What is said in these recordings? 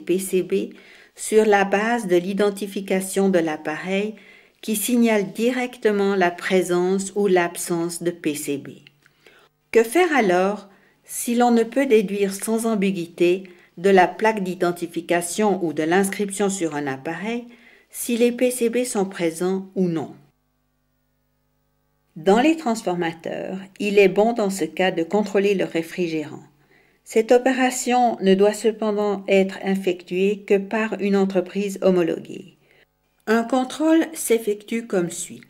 PCB sur la base de l'identification de l'appareil qui signale directement la présence ou l'absence de PCB. Que faire alors si l'on ne peut déduire sans ambiguïté de la plaque d'identification ou de l'inscription sur un appareil si les PCB sont présents ou non? Dans les transformateurs, il est bon dans ce cas de contrôler le réfrigérant. Cette opération ne doit cependant être effectuée que par une entreprise homologuée. Un contrôle s'effectue comme suit.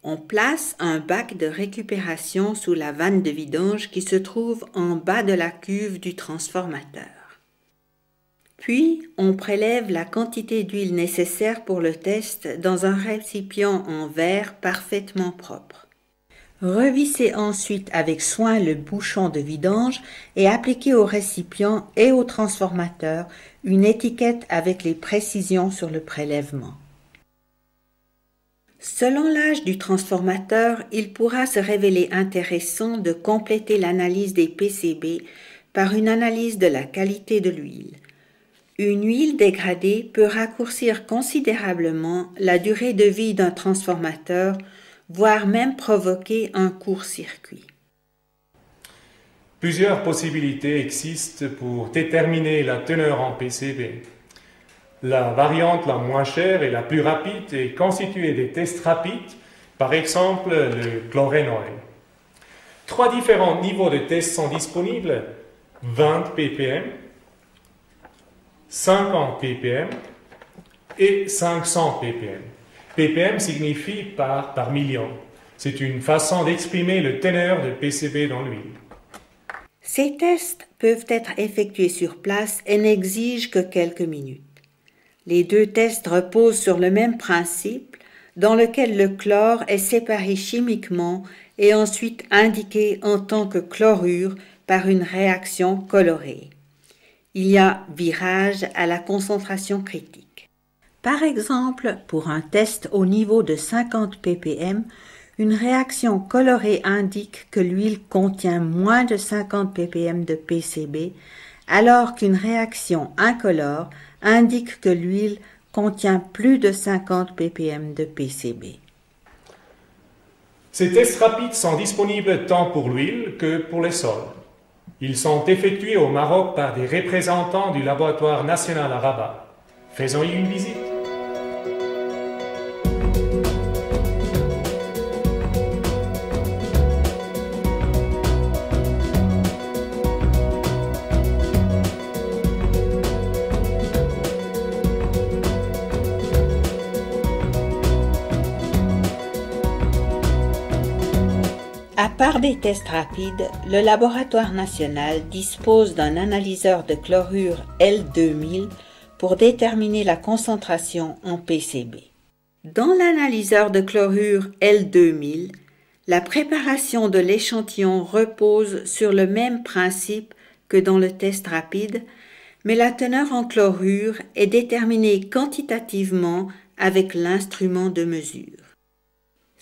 On place un bac de récupération sous la vanne de vidange qui se trouve en bas de la cuve du transformateur. Puis, on prélève la quantité d'huile nécessaire pour le test dans un récipient en verre parfaitement propre. Revissez ensuite avec soin le bouchon de vidange et appliquez au récipient et au transformateur une étiquette avec les précisions sur le prélèvement. Selon l'âge du transformateur, il pourra se révéler intéressant de compléter l'analyse des PCB par une analyse de la qualité de l'huile. Une huile dégradée peut raccourcir considérablement la durée de vie d'un transformateur, voire même provoquer un court-circuit. Plusieurs possibilités existent pour déterminer la teneur en PCB. La variante la moins chère et la plus rapide est constituée des tests rapides, par exemple le chlorénoï. 3 différents niveaux de tests sont disponibles: 20 ppm, 50 ppm et 500 ppm. ppm signifie par million. C'est une façon d'exprimer le teneur de PCB dans l'huile. Ces tests peuvent être effectués sur place et n'exigent que quelques minutes. Les 2 tests reposent sur le même principe, dans lequel le chlore est séparé chimiquement et ensuite indiqué en tant que chlorure par une réaction colorée. Il y a virage à la concentration critique. Par exemple, pour un test au niveau de 50 ppm, une réaction colorée indique que l'huile contient moins de 50 ppm de PCB, alors qu'une réaction incolore indique que l'huile contient plus de 50 ppm de PCB. Ces tests rapides sont disponibles tant pour l'huile que pour les sols. Ils sont effectués au Maroc par des représentants du laboratoire national à Rabat. Faisons-y une visite. À part des tests rapides, le laboratoire national dispose d'un analyseur de chlorure L2000 pour déterminer la concentration en PCB. Dans l'analyseur de chlorure L2000, la préparation de l'échantillon repose sur le même principe que dans le test rapide, mais la teneur en chlorure est déterminée quantitativement avec l'instrument de mesure.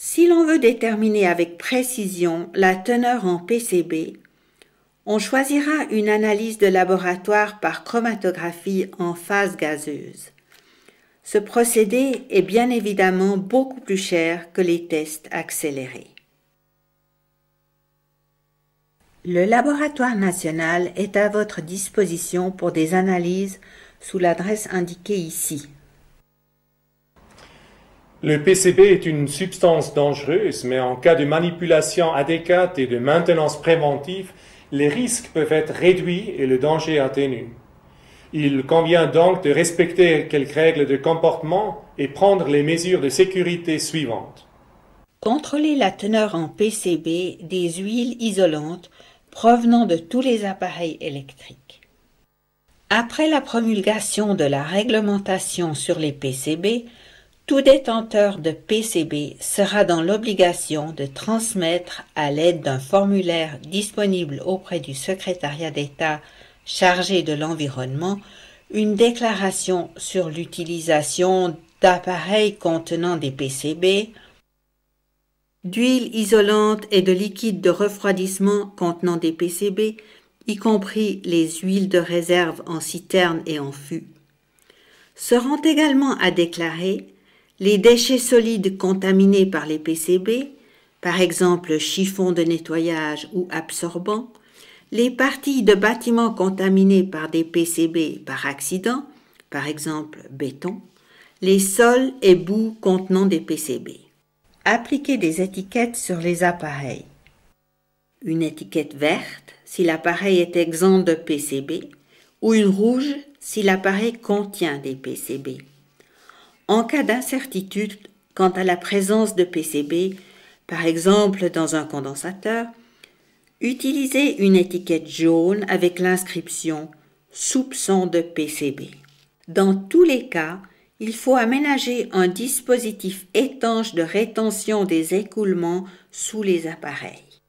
Si l'on veut déterminer avec précision la teneur en PCB, on choisira une analyse de laboratoire par chromatographie en phase gazeuse. Ce procédé est bien évidemment beaucoup plus cher que les tests accélérés. Le laboratoire national est à votre disposition pour des analyses sous l'adresse indiquée ici. Le PCB est une substance dangereuse, mais en cas de manipulation adéquate et de maintenance préventive, les risques peuvent être réduits et le danger atténué. Il convient donc de respecter quelques règles de comportement et prendre les mesures de sécurité suivantes. Contrôler la teneur en PCB des huiles isolantes provenant de tous les appareils électriques. Après la promulgation de la réglementation sur les PCB, tout détenteur de PCB sera dans l'obligation de transmettre à l'aide d'un formulaire disponible auprès du secrétariat d'État chargé de l'environnement une déclaration sur l'utilisation d'appareils contenant des PCB, d'huile isolante et de liquide de refroidissement contenant des PCB y compris les huiles de réserve en citerne et en fût, seront également à déclarer les déchets solides contaminés par les PCB, par exemple chiffons de nettoyage ou absorbants, les parties de bâtiments contaminés par des PCB par accident, par exemple béton, les sols et boues contenant des PCB. Appliquer des étiquettes sur les appareils. Une étiquette verte si l'appareil est exempt de PCB ou une rouge si l'appareil contient des PCB. En cas d'incertitude quant à la présence de PCB, par exemple dans un condensateur, utilisez une étiquette jaune avec l'inscription « Soupçon de PCB ». Dans tous les cas, il faut aménager un dispositif étanche de rétention des écoulements sous les appareils.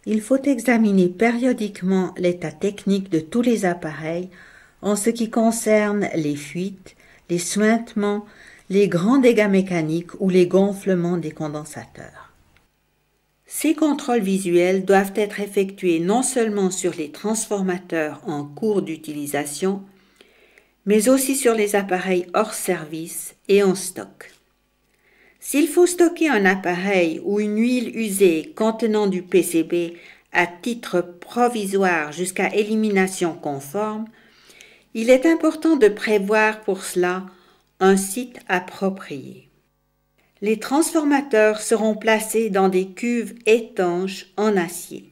Il faut examiner périodiquement l'état technique de tous les appareils en ce qui concerne les fuites, les suintements, les grands dégâts mécaniques ou les gonflements des condensateurs. Ces contrôles visuels doivent être effectués non seulement sur les transformateurs en cours d'utilisation, mais aussi sur les appareils hors service et en stock. S'il faut stocker un appareil ou une huile usée contenant du PCB à titre provisoire jusqu'à élimination conforme, il est important de prévoir pour cela un site approprié. Les transformateurs seront placés dans des cuves étanches en acier.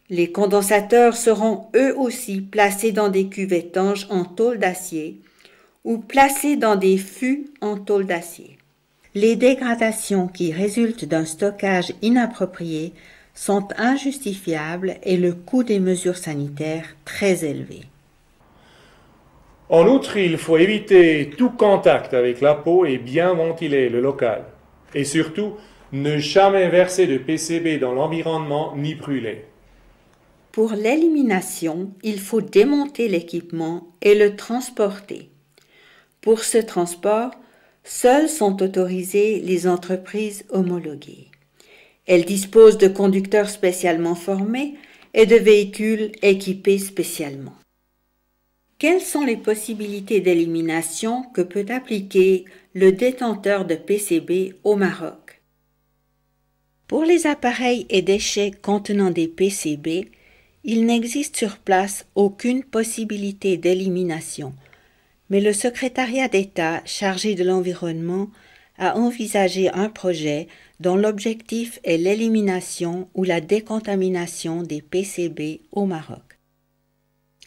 Les condensateurs seront eux aussi placés dans des cuves étanches en tôle d'acier ou placés dans des fûts en tôle d'acier. Les dégradations qui résultent d'un stockage inapproprié sont injustifiables et le coût des mesures sanitaires très élevé. En outre, il faut éviter tout contact avec la peau et bien ventiler le local. Et surtout, ne jamais verser de PCB dans l'environnement ni brûler. Pour l'élimination, il faut démonter l'équipement et le transporter. Pour ce transport, seules sont autorisées les entreprises homologuées. Elles disposent de conducteurs spécialement formés et de véhicules équipés spécialement. Quelles sont les possibilités d'élimination que peut appliquer le détenteur de PCB au Maroc? Pour les appareils et déchets contenant des PCB, il n'existe sur place aucune possibilité d'élimination, mais le secrétariat d'État chargé de l'environnement a envisagé un projet dont l'objectif est l'élimination ou la décontamination des PCB au Maroc.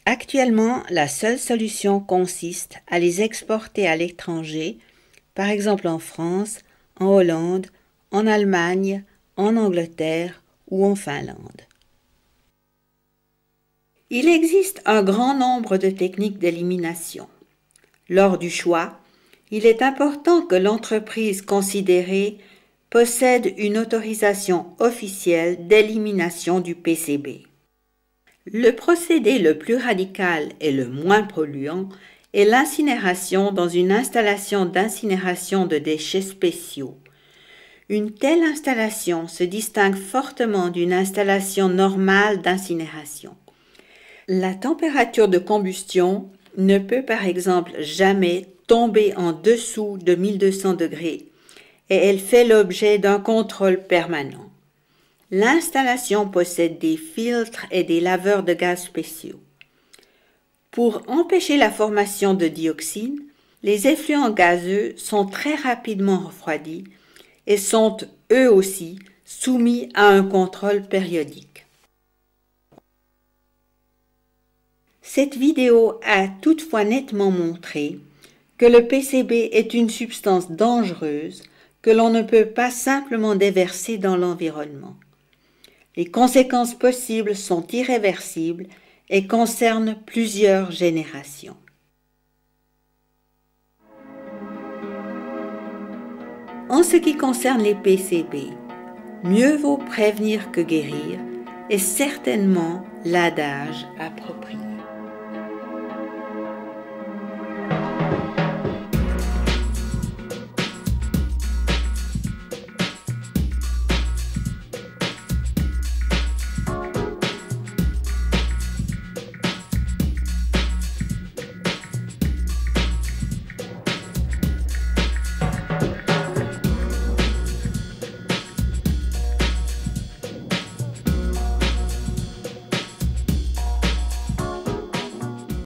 Actuellement, la seule solution consiste à les exporter à l'étranger, par exemple en France, en Hollande, en Allemagne, en Angleterre ou en Finlande. Il existe un grand nombre de techniques d'élimination. Lors du choix, il est important que l'entreprise considérée possède une autorisation officielle d'élimination du PCB. Le procédé le plus radical et le moins polluant est l'incinération dans une installation d'incinération de déchets spéciaux. Une telle installation se distingue fortement d'une installation normale d'incinération. La température de combustion ne peut par exemple jamais tomber en dessous de 1200 degrés et elle fait l'objet d'un contrôle permanent. L'installation possède des filtres et des laveurs de gaz spéciaux. Pour empêcher la formation de dioxine, les effluents gazeux sont très rapidement refroidis et sont eux aussi soumis à un contrôle périodique. Cette vidéo a toutefois nettement montré que le PCB est une substance dangereuse que l'on ne peut pas simplement déverser dans l'environnement. Les conséquences possibles sont irréversibles et concernent plusieurs générations. En ce qui concerne les PCB, mieux vaut prévenir que guérir est certainement l'adage approprié.